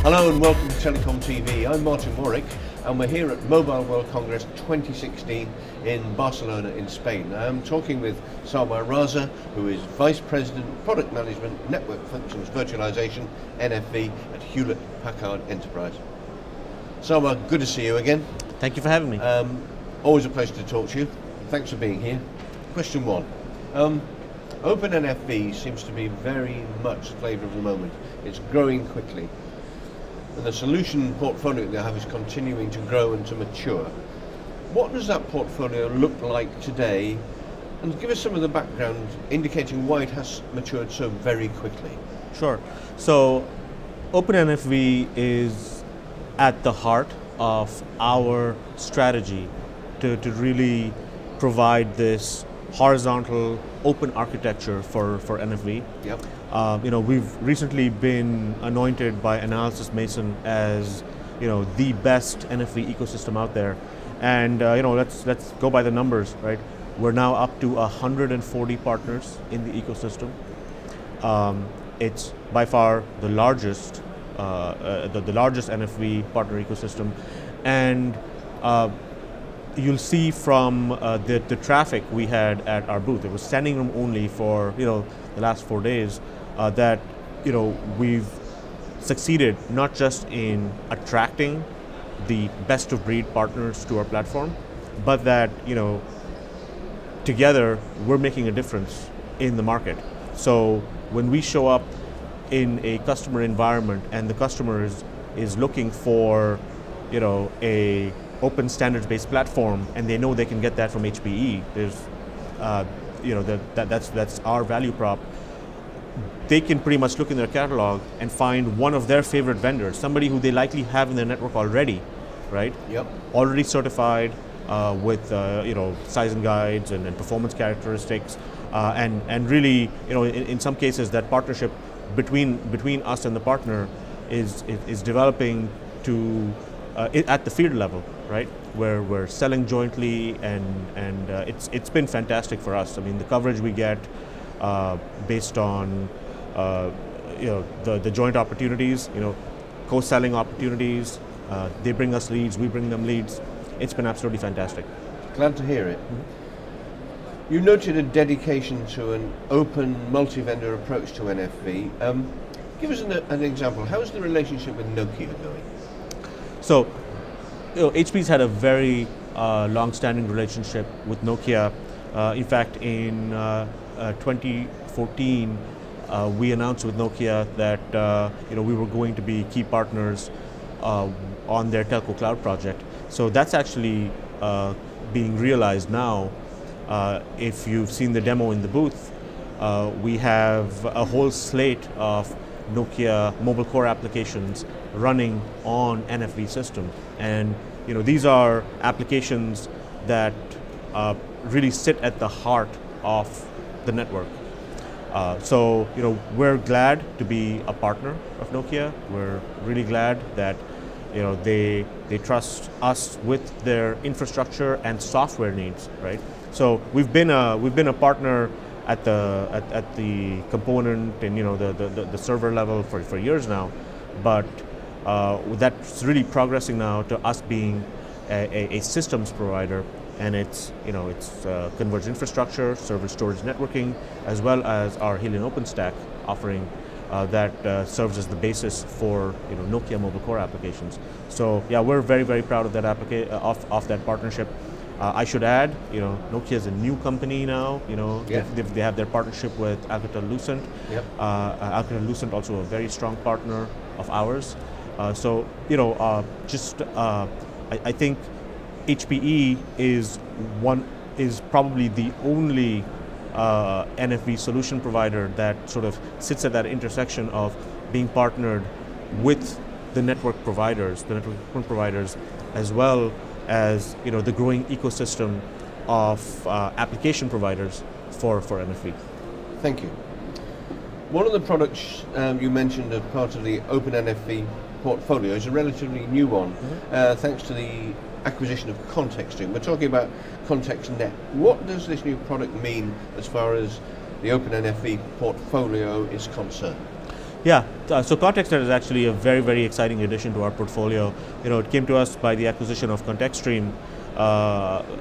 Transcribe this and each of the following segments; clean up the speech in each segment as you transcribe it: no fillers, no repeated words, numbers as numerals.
Hello and welcome to Telecom TV. I'm Martin Warwick and we're here at Mobile World Congress 2016 in Barcelona in Spain. I'm talking with Sarwar Raza, who is Vice President, Product Management, Network Functions Virtualization, NFV at Hewlett-Packard Enterprise. Sarwar, good to see you again. Thank you for having me. Always a pleasure to talk to you. Thanks for being here. Question one. OpenNFV seems to be very much the flavour of the moment. It's growing quickly. And the solution portfolio that you have is continuing to grow and to mature. What does that portfolio look like today? And give us some of the background indicating why it has matured so very quickly. Sure. So OpenNFV is at the heart of our strategy to really provide this horizontal open architecture for NFV. Yep. We've recently been anointed by Analysys Mason as the best NFV ecosystem out there, and let's go by the numbers, right? We're now up to 140 partners in the ecosystem. It's by far the largest, the largest NFV partner ecosystem, and you'll see from the traffic we had at our booth. It was standing room only for the last 4 days. That we've succeeded not just in attracting the best of breed partners to our platform, but that together we're making a difference in the market. So when we show up in a customer environment and the customer is looking for a open standards-based platform, and they know they can get that from HPE, there's that's our value prop. They can pretty much look in their catalog and find one of their favorite vendors, somebody who they likely have in their network already, right? Yep. Already certified with size and guides and performance characteristics, and really in some cases that partnership between us and the partner is developing to at the field level, right? Where we're selling jointly, and it's been fantastic for us. I mean, the coverage we get based on the joint opportunities, co-selling opportunities. They bring us leads, we bring them leads. It's been absolutely fantastic. Glad to hear it. Mm-hmm. You noted a dedication to an open multi-vendor approach to NFV. Give us an example. How is the relationship with Nokia going? So, HPE's had a very long-standing relationship with Nokia. In fact, in 2014, we announced with Nokia that we were going to be key partners on their telco cloud project. So that's actually being realized now. If you've seen the demo in the booth, we have a whole slate of Nokia mobile core applications running on NFV system, and these are applications that really sit at the heart of the network. So we're glad to be a partner of Nokia. We're really glad that they trust us with their infrastructure and software needs, right? So we've been a partner at the component and the server level for years now, but that's really progressing now to us being a systems provider, and it's converged infrastructure, server storage networking, as well as our Helion OpenStack offering that serves as the basis for Nokia mobile core applications. So yeah, we're very, very proud of that of that partnership. I should add, Nokia is a new company now. They have their partnership with Alcatel-Lucent. Yep. Alcatel-Lucent also a very strong partner of ours. So I think HPE is probably the only NFV solution provider that sort of sits at that intersection of being partnered with the network providers, as well as the growing ecosystem of application providers for NFV. Thank you. One of the products you mentioned as part of the OpenNFV portfolio is a relatively new one, thanks to the acquisition of ContextStream. We're talking about ContextNet. What does this new product mean as far as the OpenNFV portfolio is concerned? Yeah, so ContextNet is actually a very, very exciting addition to our portfolio. It came to us by the acquisition of ContextStream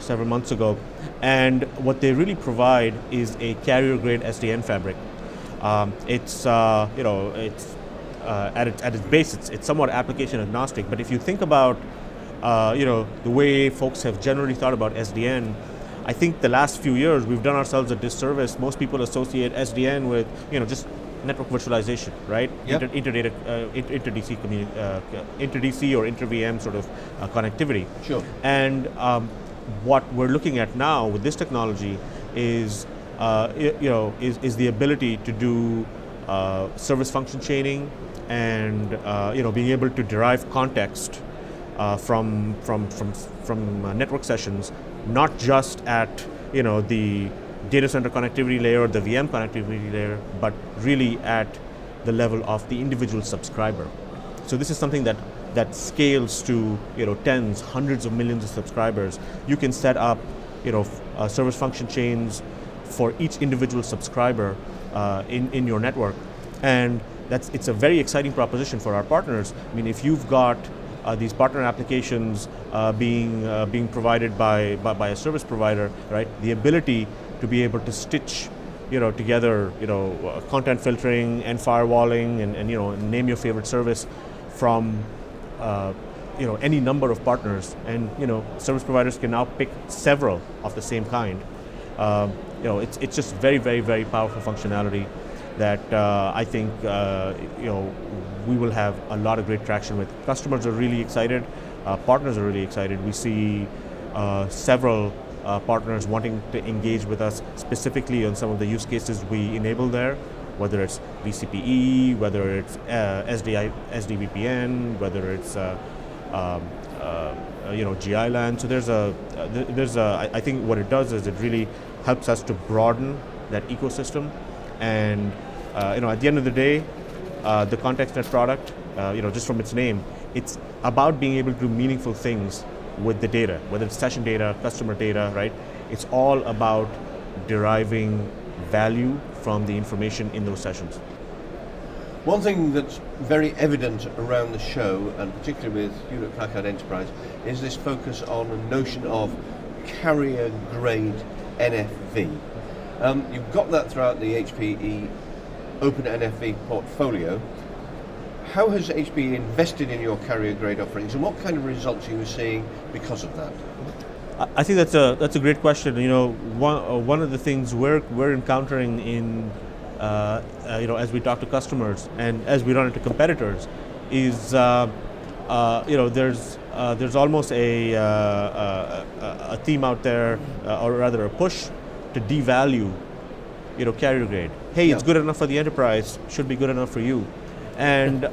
several months ago, and what they really provide is a carrier-grade SDN fabric. It's at its base, it's somewhat application agnostic. But if you think about the way folks have generally thought about SDN, I think the last few years we've done ourselves a disservice. Most people associate SDN with just network virtualization, right? Yep. Inter-DC or inter-VM sort of connectivity. Sure. And what we're looking at now with this technology is the ability to do service function chaining and being able to derive context from network sessions, not just at the data center connectivity layer, the VM connectivity layer, but really at the level of the individual subscriber. So this is something that scales to tens, hundreds of millions of subscribers. You can set up service function chains for each individual subscriber in your network, and it's a very exciting proposition for our partners. I mean, if you've got these partner applications being provided by a service provider, right? The ability to be able to stitch together content filtering and firewalling and name your favorite service from any number of partners, and service providers can now pick several of the same kind. It's just very, very, very powerful functionality that I think we will have a lot of great traction with. Customers are really excited, partners are really excited. We see several partners wanting to engage with us specifically on some of the use cases we enable there, whether it's VCPE, whether it's SDVPN, whether it's GI LAN. So I think what it does is it really helps us to broaden that ecosystem, and at the end of the day, the ContextNet product, just from its name, it's about being able to do meaningful things with the data, whether it's session data, customer data, right? It's all about deriving value from the information in those sessions. One thing that's very evident around the show, and particularly with Hewlett-Packard Enterprise, is this focus on the notion of carrier-grade NFV. You've got that throughout the HPE OpenNFV portfolio. How has HPE invested in your carrier-grade offerings, and what kind of results are you seeing because of that? I think that's a great question. One of the things we're encountering in as we talk to customers and as we run into competitors is there's almost a theme out there, or rather a push to devalue carrier grade. Hey, it's good enough for the enterprise, should be good enough for you. And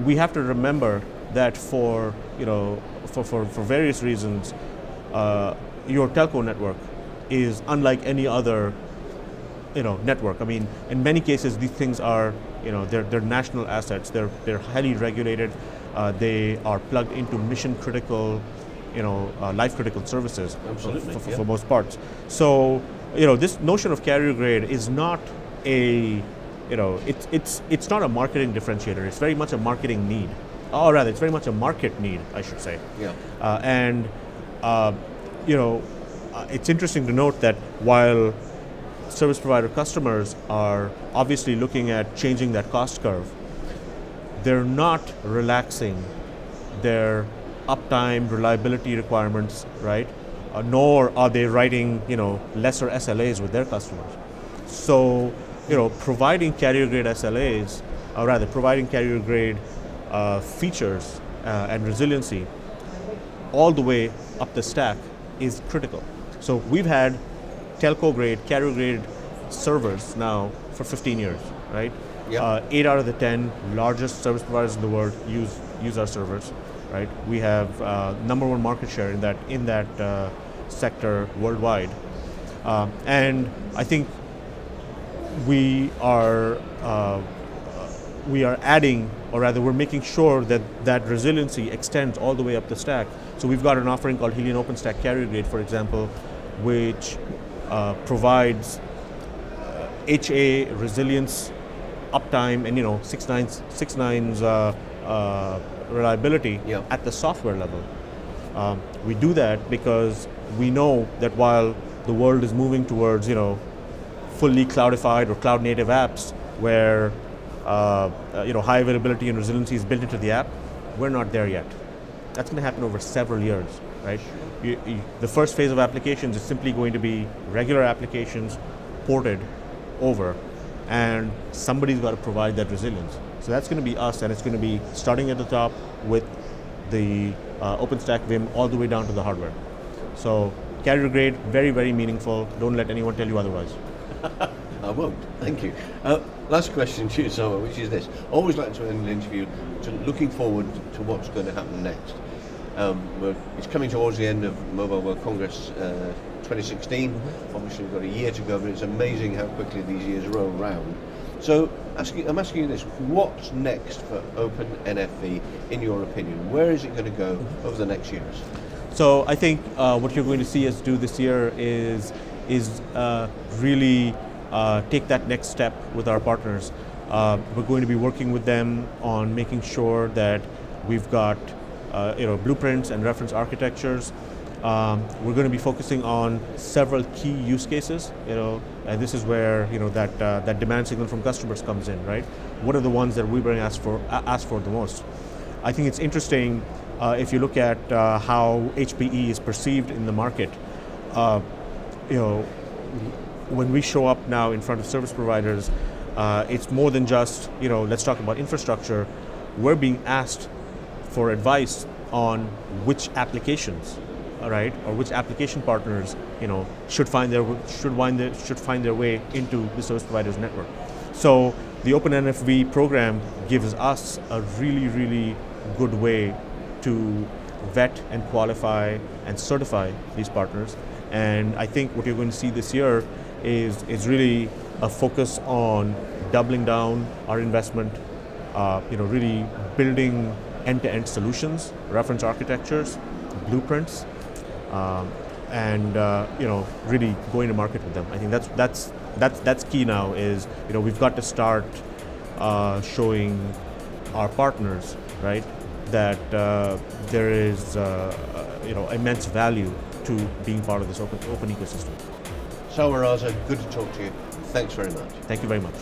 we have to remember that for various reasons, your telco network is unlike any other network. I mean, in many cases, these things are they're national assets. They're highly regulated. They are plugged into mission critical, life critical services. Absolutely, for most parts. So this notion of carrier grade is not a it's not a marketing differentiator. It's very much a marketing need, or rather, it's very much a market need, I should say. Yeah. It's interesting to note that while service provider customers are obviously looking at changing that cost curve, they're not relaxing their uptime, reliability requirements, right? Nor are they writing, lesser SLAs with their customers. So, providing carrier grade SLAs, or rather providing carrier grade features and resiliency all the way up the stack is critical. So we've had telco grade, carrier grade servers now for 15 years, right? Yep. 8 out of the 10 largest service providers in the world use our servers, right? We have #1 market share in that sector worldwide, and I think we are adding, or rather we're making sure that resiliency extends all the way up the stack. So we've got an offering called Helion OpenStack Carrier Grade, for example, which provides HA resilience uptime and 6 nines reliability at the software level. We do that because we know that while the world is moving towards fully cloudified or cloud native apps where high availability and resiliency is built into the app, we're not there yet. That's going to happen over several years, right? The first phase of applications is simply going to be regular applications ported over, and somebody's got to provide that resilience. So that's going to be us, and it's going to be starting at the top with the OpenStack Vim all the way down to the hardware. So carrier grade, very, very meaningful. Don't let anyone tell you otherwise. I won't, thank you. Last question to you, Sarwar, which is this. Always like to end an interview looking forward to what's going to happen next. It's coming towards the end of Mobile World Congress 2016. Obviously we've got a year to go, but it's amazing how quickly these years roll around. So I'm asking you this, what's next for OpenNFV in your opinion? Where is it going to go over the next years? So I think what you're going to see us do this year is really take that next step with our partners. We're going to be working with them on making sure that we've got blueprints and reference architectures. We're going to be focusing on several key use cases, and this is where that demand signal from customers comes in, right? What are the ones that we're going to ask for the most? I think it's interesting if you look at how HPE is perceived in the market. When we show up now in front of service providers, it's more than just let's talk about infrastructure. We're being asked for advice on which applications, right, or which application partners should find their way into the service provider's network. So the OpenNFV program gives us a really, really good way to vet and qualify and certify these partners. And I think what you're going to see this year is really a focus on doubling down our investment, really building end-to-end solutions, reference architectures, blueprints, and really going to market with them. I think that's key now. Is we've got to start showing our partners, right, that there is immense value to being part of this open ecosystem. Sarwar Raza, good to talk to you. Thanks very much. Thank you very much.